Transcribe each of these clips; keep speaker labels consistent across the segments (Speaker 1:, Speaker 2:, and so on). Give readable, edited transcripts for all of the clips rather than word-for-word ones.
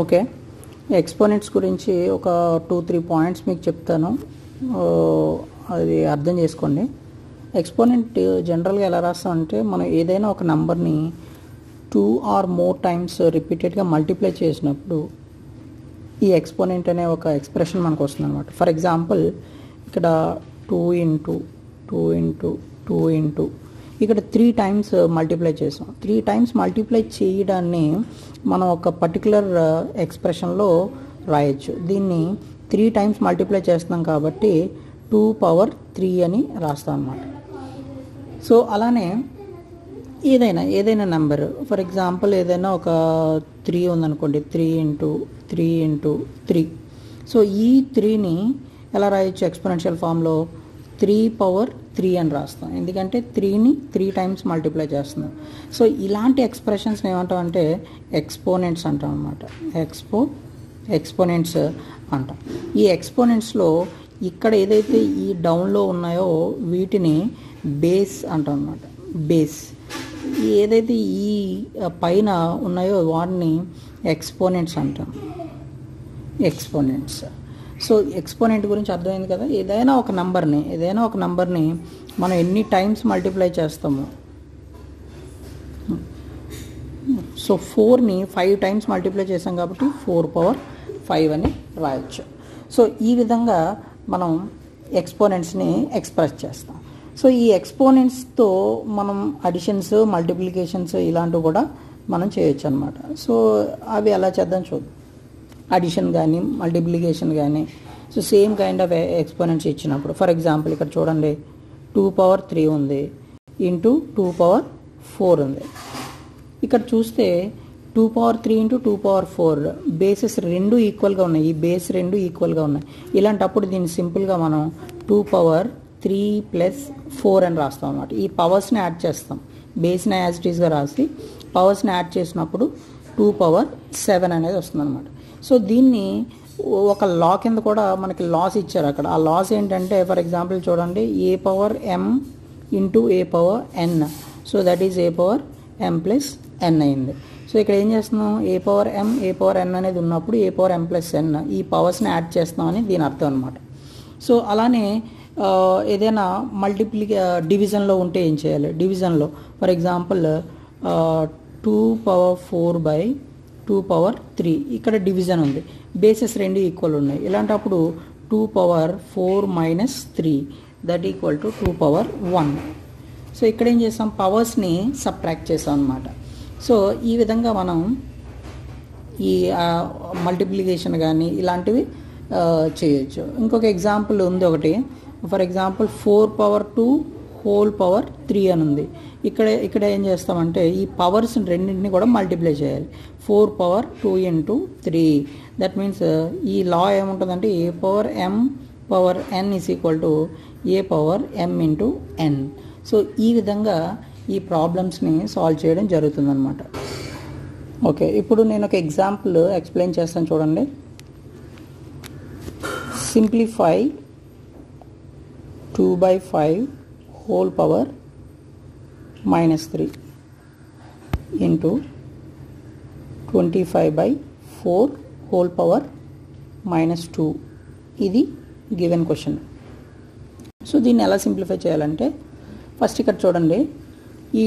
Speaker 1: Okay, exponents గురించి ఒక 2-3 points మీకు చెప్తాను, అది అర్థం చేసుకోండి. ఎక్స్పోనెంట్ జనరల్గా ఎలా రాస్తామంటే, మనం ఏదైనా ఒక నెంబర్ని 2 or more టైమ్స్ రిపీటెడ్గా మల్టిప్లై చేసినప్పుడు ఈ ఎక్స్పోనెంట్ అనే ఒక ఎక్స్ప్రెషన్ మనకు వస్తుంది అనమాట. ఫర్ ఎగ్జాంపుల్ ఇక్కడ 2 ఇంటూ 2 ఇంటూ 2 ఇంటూ ఇక్కడ 3 టైమ్స్ మల్టిప్లై చేసాం. 3 టైమ్స్ మల్టిప్లై చేయడాన్ని మనం ఒక పర్టికులర్ ఎక్స్ప్రెషన్లో రాయొచ్చు. దీన్ని 3 టైమ్స్ మల్టిప్లై చేస్తున్నాం కాబట్టి 2^3 అని రాస్తాం అన్నమాట. సో అలానే ఏదైనా నెంబర్, ఫర్ ఎగ్జాంపుల్ ఏదైనా ఒక 3 ఉందనుకోండి, 3 ఇంటూ 3 ఇంటూ 3. సో ఈ 3ని ఎలా రాయొచ్చు ఎక్స్పోనెన్షియల్ ఫామ్లో? 3^3 అని రాస్తాం, ఎందుకంటే 3ని 3 టైమ్స్ మల్టిప్లై చేస్తున్నాం. సో ఇలాంటి ఎక్స్ప్రెషన్స్ని ఏమంటాం అంటే ఎక్స్పోనెంట్స్ అంటాం అనమాట. ఎక్స్పోనెంట్స్ అంటాం. ఈ ఎక్స్పోనెంట్స్లో ఇక్కడ ఏదైతే ఈ డౌన్లో ఉన్నాయో వీటిని బేస్ అంటాం అనమాట. బేస్ ఏదైతే ఈ పైన ఉన్నాయో వాటిని ఎక్స్పోనెంట్స్ అంటాం. ఎక్స్పోనెంట్స్. సో ఎక్స్పోనెంట్ గురించి అర్థమైంది కదా. ఏదైనా ఒక నంబర్ని మనం ఎన్ని టైమ్స్ మల్టిప్లై చేస్తాము. సో 4ని 5 టైమ్స్ మల్టిప్లై చేసాం కాబట్టి 4^5 అని రాయొచ్చు. సో ఈ విధంగా మనం ఎక్స్పోనెంట్స్ని ఎక్స్ప్రెస్ చేస్తాం. సో ఈ ఎక్స్పోనెంట్స్తో మనం అడిషన్స్, మల్టిప్లికేషన్స్ ఇలాంటివి కూడా మనం చేయొచ్చు అనమాట. సో అవి ఎలా చేద్దాం చూద్దాం. అడిషన్ కానీ మల్టిప్లికేషన్ కానీ, so same kind of exponents ఇచ్చినప్పుడు, ఫర్ ఎగ్జాంపుల్ ఇక్కడ చూడండి 2^3 ఉంది ఇంటూ 2^4 ఉంది. ఇక్కడ చూస్తే 2^3 ఇంటూ 2^4 బేసెస్ రెండు ఈక్వల్గా ఉన్నాయి. ఈ బేస్ రెండు ఈక్వల్గా ఉన్నాయి. ఇలాంటప్పుడు దీన్ని సింపుల్గా మనం 2^3 + 4 అని రాస్తాం అన్నమాట. ఈ పవర్స్ని యాడ్ చేస్తాం. బేస్ని యాజ్ ఇట్ ఈస్గా రాసి పవర్స్ని యాడ్ చేసినప్పుడు 2^7 అనేది వస్తుంది అనమాట. సో దీన్ని ఒక లా కింద కూడా మనకి లాస్ ఇచ్చారు అక్కడ. ఆ లాస్ ఏంటంటే, ఫర్ ఎగ్జాంపుల్ చూడండి, a^m into a^n. So that is a^m + n అయింది. సో ఇక్కడ ఏం చేస్తున్నాం, a^m a^n అనేది ఉన్నప్పుడు a^m + n ఈ పవర్స్ని యాడ్ చేస్తున్నామని దీని అర్థం అనమాట. సో అలానే ఏదైనా డివిజన్లో ఉంటే ఏం చేయాలి? డివిజన్లో ఫర్ ఎగ్జాంపుల్ 2^4/2^3 ఇక్కడ డివిజన్ ఉంది. బేసెస్ రెండు ఈక్వల్ ఉన్నాయి. ఇలాంటప్పుడు 2^4 - 3 దట్ ఈక్వల్ టు 2^1. సో ఇక్కడ ఏం చేస్తాం, పవర్స్ని సబ్ట్రాక్ట్ చేస్తాం అన్నమాట. సో ఈ విధంగా మనం ఈ మల్టిప్లికేషన్ కానీ ఇలాంటివి చేయొచ్చు. ఇంకొక ఎగ్జాంపుల్ ఉంది ఒకటి, ఫర్ ఎగ్జాంపుల్ 4^2^3 అని ఉంది. ఇక్కడ ఏం చేస్తామంటే ఈ పవర్స్ రెండింటిని కూడా మల్టిప్లై చేయాలి. 4^2 × 3 దట్ మీన్స్ ఈ లా ఏముంటుందంటే a^m n = a^m × n. So ఈ విధంగా ఈ ప్రాబ్లమ్స్ని సాల్వ్ చేయడం జరుగుతుందన్నమాట. ఓకే, ఇప్పుడు నేను ఒక ఎగ్జాంపుల్ ఎక్స్ప్లెయిన్ చేస్తాను చూడండి. Simplify 2/5 whole power -3 into 25/4 whole power -2. ఇది గివెన్ క్వశ్చన్. సో దీన్ని ఎలా సింప్లిఫై చేయాలంటే, ఫస్ట్ ఇక్కడ చూడండి, ఈ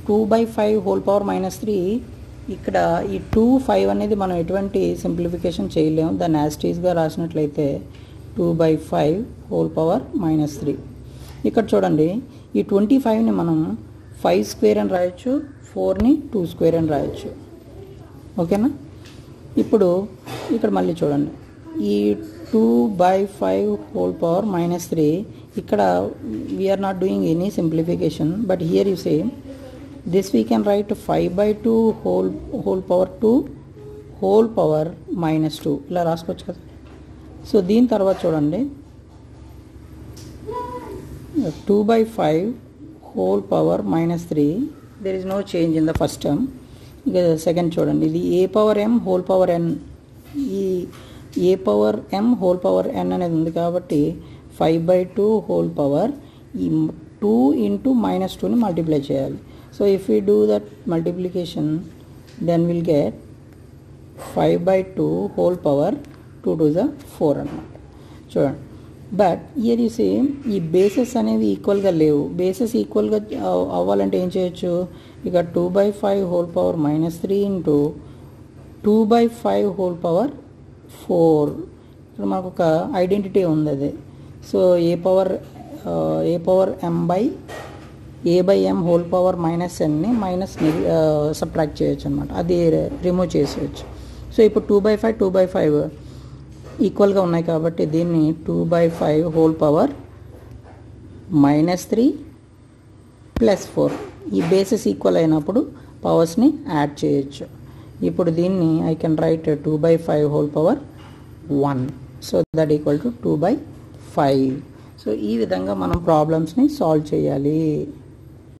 Speaker 1: 2/5 whole power -3 ఇక్కడ ఈ 2, 5 అనేది మనం ఎటువంటి సింప్లిఫికేషన్ చేయలేము. దాన్ని యాజ్ ఇట్ ఈస్గా రాసినట్లయితే 2/5 whole power -3. ఇక్కడ చూడండి, ఈ 25ని మనం 5² అని రాయొచ్చు, 4ని 2² అని రాయొచ్చు. ఓకేనా? ఇప్పుడు ఇక్కడ మళ్ళీ చూడండి, ఈ 2/5 whole power -3 ఇక్కడ we are not doing any simplification, but here you say this we can write 5/2 whole power 2 whole power -2 ఇలా రాసుకోవచ్చు కదా. సో దీని తర్వాత చూడండి, 2/5 whole power -3 there is no change in the first term. ఇక సెకండ్ చూడండి, ఇది a^m whole power n. ఈ a^m whole power n అనేది ఉంది కాబట్టి 5/2 whole power ఈ 2 × -2ని మల్టిప్లై చేయాలి. So if we do that multiplication, then we'll get 5/2 whole power 2 to the 4 అన్నమాట. చూడండి, బట్ ఇయర్ యూ సీ ఈ బేసెస్ అనేవి ఈక్వల్గా లేవు. బేసెస్ ఈక్వల్గా అవ్వాలంటే ఏం చేయొచ్చు, ఇక 2/5 whole power -3 into 2/5 whole power 4. ఇక్కడ మనకు ఒక ఐడెంటిటీ ఉంది అది. So A power m/a/m whole power -nని మైనస్ని సబ్ట్రాక్ట్ చేయొచ్చు అనమాట, అది రిమూవ్ చేసేయచ్చు. సో ఇప్పుడు 2/5 2/5 ఈక్వల్గా ఉన్నాయి కాబట్టి దీన్ని 2/5 హోల్ పవర్ -3 + 4 ఈ బేసెస్ ఈక్వల్ అయినప్పుడు పవర్స్ని యాడ్ చేయొచ్చు. ఇప్పుడు దీన్ని I can write 2/5 whole power 1. So that equal to 2/5. So ఈ విధంగా మనం ప్రాబ్లమ్స్ని సాల్వ్ చేయాలి.